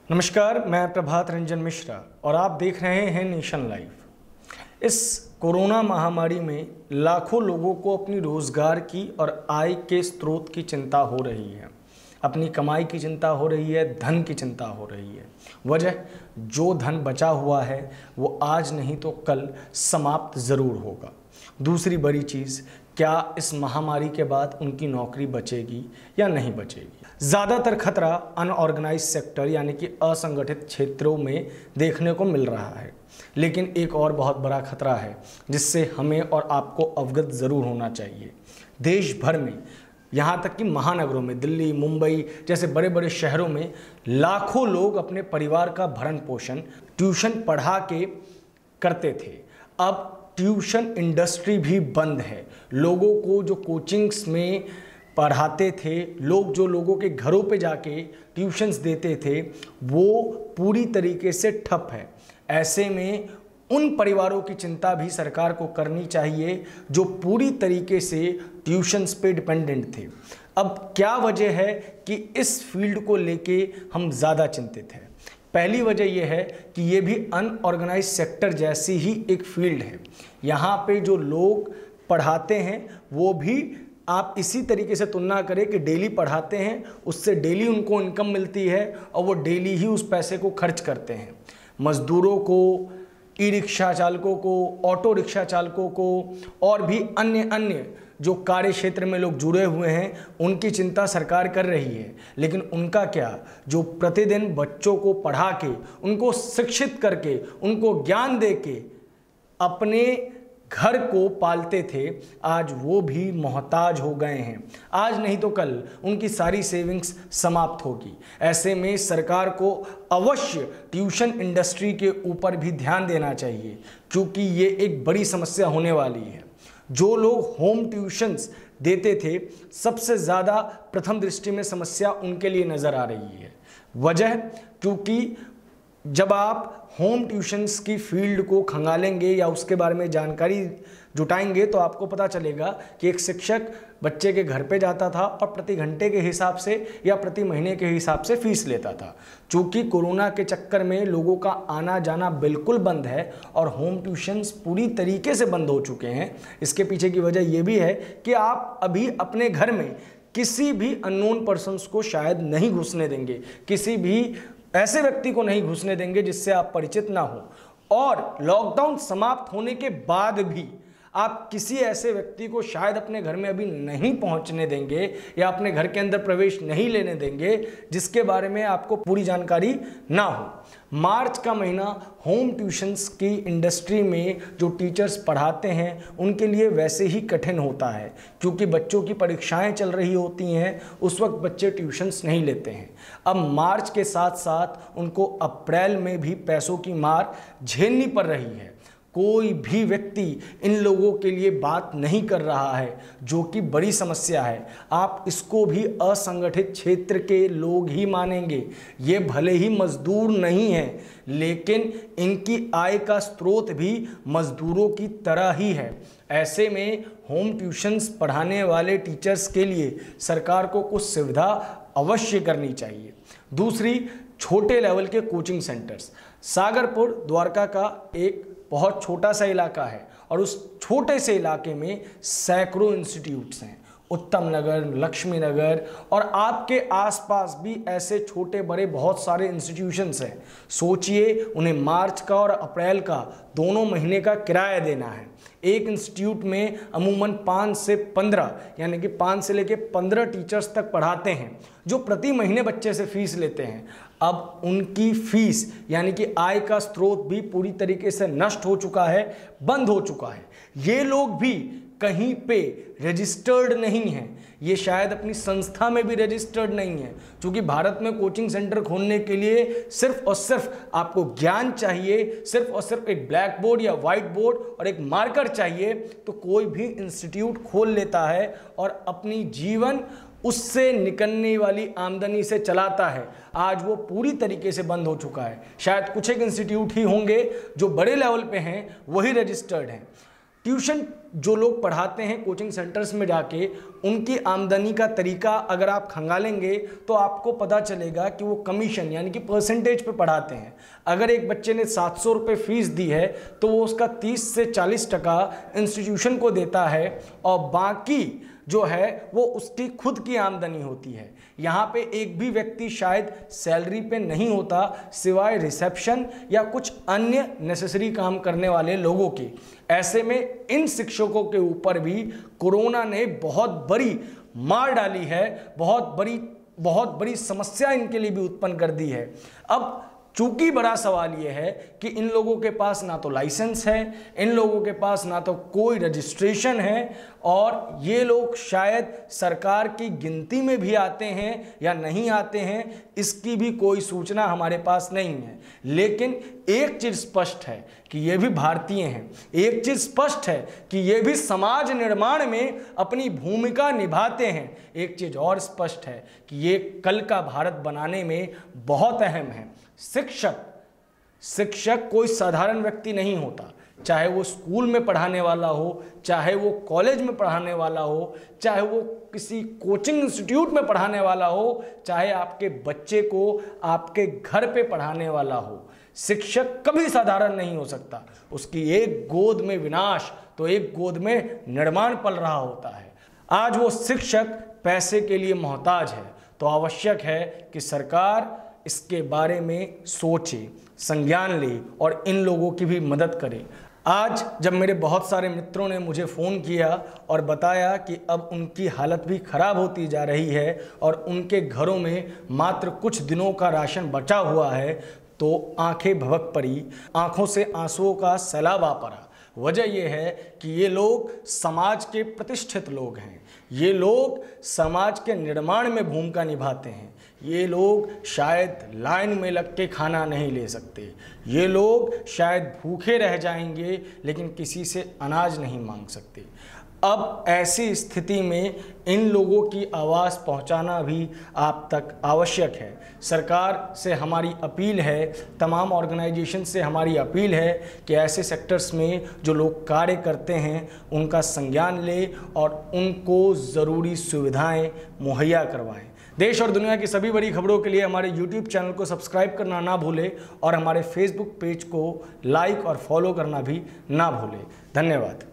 नमस्कार, मैं प्रभात रंजन मिश्रा और आप देख रहे हैं नेशन लाइव। इस कोरोना महामारी में लाखों लोगों को अपनी रोजगार की और आय के स्रोत की चिंता हो रही है, अपनी कमाई की चिंता हो रही है, धन की चिंता हो रही है। वजह, जो धन बचा हुआ है वो आज नहीं तो कल समाप्त ज़रूर होगा। दूसरी बड़ी चीज़, क्या इस महामारी के बाद उनकी नौकरी बचेगी या नहीं बचेगी। ज़्यादातर खतरा अनऑर्गेनाइज सेक्टर यानी कि असंगठित क्षेत्रों में देखने को मिल रहा है, लेकिन एक और बहुत बड़ा खतरा है जिससे हमें और आपको अवगत ज़रूर होना चाहिए। देश भर में, यहाँ तक कि महानगरों में, दिल्ली, मुंबई जैसे बड़े बड़े शहरों में लाखों लोग अपने परिवार का भरण पोषण ट्यूशन पढ़ा के करते थे। अब ट्यूशन इंडस्ट्री भी बंद है। लोगों को जो कोचिंग्स में पढ़ाते थे, लोग जो लोगों के घरों पे जाके ट्यूशन्स देते थे, वो पूरी तरीके से ठप है। ऐसे में उन परिवारों की चिंता भी सरकार को करनी चाहिए जो पूरी तरीके से ट्यूशन्स पे डिपेंडेंट थे। अब क्या वजह है कि इस फील्ड को लेके हम ज़्यादा चिंतित हैं? पहली वजह यह है कि ये भी अनऑर्गेनाइज सेक्टर जैसी ही एक फील्ड है। यहाँ पे जो लोग पढ़ाते हैं वो भी आप इसी तरीके से तुलना करें कि डेली पढ़ाते हैं, उससे डेली उनको इनकम मिलती है और वो डेली ही उस पैसे को खर्च करते हैं। मज़दूरों को, ई रिक्शा चालकों को, ऑटो रिक्शा चालकों को और भी अन्य जो कार्य क्षेत्र में लोग जुड़े हुए हैं, उनकी चिंता सरकार कर रही है। लेकिन उनका क्या, जो प्रतिदिन बच्चों को पढ़ा के, उनको शिक्षित करके, उनको ज्ञान दे के अपने घर को पालते थे, आज वो भी मोहताज हो गए हैं। आज नहीं तो कल उनकी सारी सेविंग्स समाप्त होगी। ऐसे में सरकार को अवश्य ट्यूशन इंडस्ट्री के ऊपर भी ध्यान देना चाहिए, क्योंकि ये एक बड़ी समस्या होने वाली है। जो लोग होम ट्यूशन्स देते थे, सबसे ज़्यादा प्रथम दृष्टि में समस्या उनके लिए नज़र आ रही है। वजह, क्योंकि जब आप होम ट्यूशन्स की फील्ड को खंगालेंगे या उसके बारे में जानकारी जुटाएंगे तो आपको पता चलेगा कि एक शिक्षक बच्चे के घर पे जाता था और प्रति घंटे के हिसाब से या प्रति महीने के हिसाब से फीस लेता था। चूँकि कोरोना के चक्कर में लोगों का आना जाना बिल्कुल बंद है और होम ट्यूशन्स पूरी तरीके से बंद हो चुके हैं, इसके पीछे की वजह ये भी है कि आप अभी अपने घर में किसी भी अननोन पर्सन्स को शायद नहीं घुसने देंगे, किसी भी ऐसे व्यक्ति को नहीं घुसने देंगे जिससे आप परिचित ना हो। और लॉकडाउन समाप्त होने के बाद भी आप किसी ऐसे व्यक्ति को शायद अपने घर में अभी नहीं पहुंचने देंगे या अपने घर के अंदर प्रवेश नहीं लेने देंगे जिसके बारे में आपको पूरी जानकारी ना हो। मार्च का महीना होम ट्यूशन्स की इंडस्ट्री में जो टीचर्स पढ़ाते हैं उनके लिए वैसे ही कठिन होता है, क्योंकि बच्चों की परीक्षाएं चल रही होती हैं, उस वक्त बच्चे ट्यूशन्स नहीं लेते हैं। अब मार्च के साथ साथ उनको अप्रैल में भी पैसों की मार झेलनी पड़ रही है। कोई भी व्यक्ति इन लोगों के लिए बात नहीं कर रहा है, जो कि बड़ी समस्या है। आप इसको भी असंगठित क्षेत्र के लोग ही मानेंगे। ये भले ही मजदूर नहीं हैं, लेकिन इनकी आय का स्रोत भी मजदूरों की तरह ही है। ऐसे में होम ट्यूशन्स पढ़ाने वाले टीचर्स के लिए सरकार को कुछ सुविधा अवश्य करनी चाहिए। दूसरी, छोटे लेवल के कोचिंग सेंटर्स। सागरपुर द्वारका का एक बहुत छोटा सा इलाका है और उस छोटे से इलाके में सैकड़ों इंस्टीट्यूट्स हैं। उत्तम नगर, लक्ष्मी नगर और आपके आसपास भी ऐसे छोटे बड़े बहुत सारे इंस्टीट्यूशंस हैं। सोचिए, उन्हें मार्च का और अप्रैल का दोनों महीने का किराया देना है। एक इंस्टीट्यूट में अमूमन 5 से 15 यानी कि 5 से लेकर 15 टीचर्स तक पढ़ाते हैं, जो प्रति महीने बच्चे से फीस लेते हैं। अब उनकी फीस यानी कि आय का स्रोत भी पूरी तरीके से नष्ट हो चुका है, बंद हो चुका है। ये लोग भी कहीं पे रजिस्टर्ड नहीं हैं, ये शायद अपनी संस्था में भी रजिस्टर्ड नहीं है। क्योंकि भारत में कोचिंग सेंटर खोलने के लिए सिर्फ और सिर्फ आपको ज्ञान चाहिए, सिर्फ और सिर्फ एक ब्लैक बोर्ड या वाइट बोर्ड और एक मार्कर चाहिए, तो कोई भी इंस्टीट्यूट खोल लेता है और अपनी जीवन उससे निकलने वाली आमदनी से चलाता है। आज वो पूरी तरीके से बंद हो चुका है। शायद कुछ एक इंस्टीट्यूट ही होंगे जो बड़े लेवल पे हैं, वही रजिस्टर्ड हैं। ट्यूशन जो लोग पढ़ाते हैं कोचिंग सेंटर्स में जाके, उनकी आमदनी का तरीका अगर आप खंगालेंगे तो आपको पता चलेगा कि वो कमीशन यानी कि परसेंटेज पे पढ़ाते हैं। अगर एक बच्चे ने 700 रुपये फीस दी है तो वो उसका 30 से 40% इंस्टीट्यूशन को देता है और बाकी जो है वो उसकी खुद की आमदनी होती है। यहाँ पे एक भी व्यक्ति शायद सैलरी पे नहीं होता सिवाय रिसेप्शन या कुछ अन्य नेसेसरी काम करने वाले लोगों के। ऐसे में इन शिक्षकों के ऊपर भी कोरोना ने बहुत बड़ी मार डाली है, बहुत बड़ी समस्या इनके लिए भी उत्पन्न कर दी है। अब चूंकि बड़ा सवाल यह है कि इन लोगों के पास ना तो लाइसेंस है, इन लोगों के पास ना तो कोई रजिस्ट्रेशन है और ये लोग शायद सरकार की गिनती में भी आते हैं या नहीं आते हैं, इसकी भी कोई सूचना हमारे पास नहीं है। लेकिन एक चीज़ स्पष्ट है कि ये भी भारतीय हैं, एक चीज़ स्पष्ट है कि ये भी समाज निर्माण में अपनी भूमिका निभाते हैं। एक चीज़ और स्पष्ट है कि ये कल का भारत बनाने में बहुत अहम है। शिक्षक कोई साधारण व्यक्ति नहीं होता, चाहे वो स्कूल में पढ़ाने वाला हो, चाहे वो कॉलेज में पढ़ाने वाला हो, चाहे वो किसी कोचिंग इंस्टीट्यूट में पढ़ाने वाला हो, चाहे आपके बच्चे को आपके घर पे पढ़ाने वाला हो। शिक्षक कभी साधारण नहीं हो सकता। उसकी एक गोद में विनाश तो एक गोद में निर्माण पल रहा होता है। आज वो शिक्षक पैसे के लिए मोहताज है, तो आवश्यक है कि सरकार इसके बारे में सोचे, संज्ञान ले और इन लोगों की भी मदद करे। आज जब मेरे बहुत सारे मित्रों ने मुझे फ़ोन किया और बताया कि अब उनकी हालत भी ख़राब होती जा रही है और उनके घरों में मात्र कुछ दिनों का राशन बचा हुआ है, तो आंखें भभक पड़ी, आंखों से आंसुओं का सैलाब आ पड़ा। वजह यह है कि ये लोग समाज के प्रतिष्ठित लोग हैं, ये लोग समाज के निर्माण में भूमिका निभाते हैं। ये लोग शायद लाइन में लग के खाना नहीं ले सकते, ये लोग शायद भूखे रह जाएंगे लेकिन किसी से अनाज नहीं मांग सकते। अब ऐसी स्थिति में इन लोगों की आवाज़ पहुंचाना भी आप तक आवश्यक है। सरकार से हमारी अपील है, तमाम ऑर्गेनाइजेशन से हमारी अपील है कि ऐसे सेक्टर्स में जो लोग कार्य करते हैं उनका संज्ञान ले और उनको ज़रूरी सुविधाएं मुहैया करवाएं। देश और दुनिया की सभी बड़ी खबरों के लिए हमारे YouTube चैनल को सब्सक्राइब करना ना भूलें और हमारे Facebook पेज को लाइक और फॉलो करना भी ना भूलें। धन्यवाद।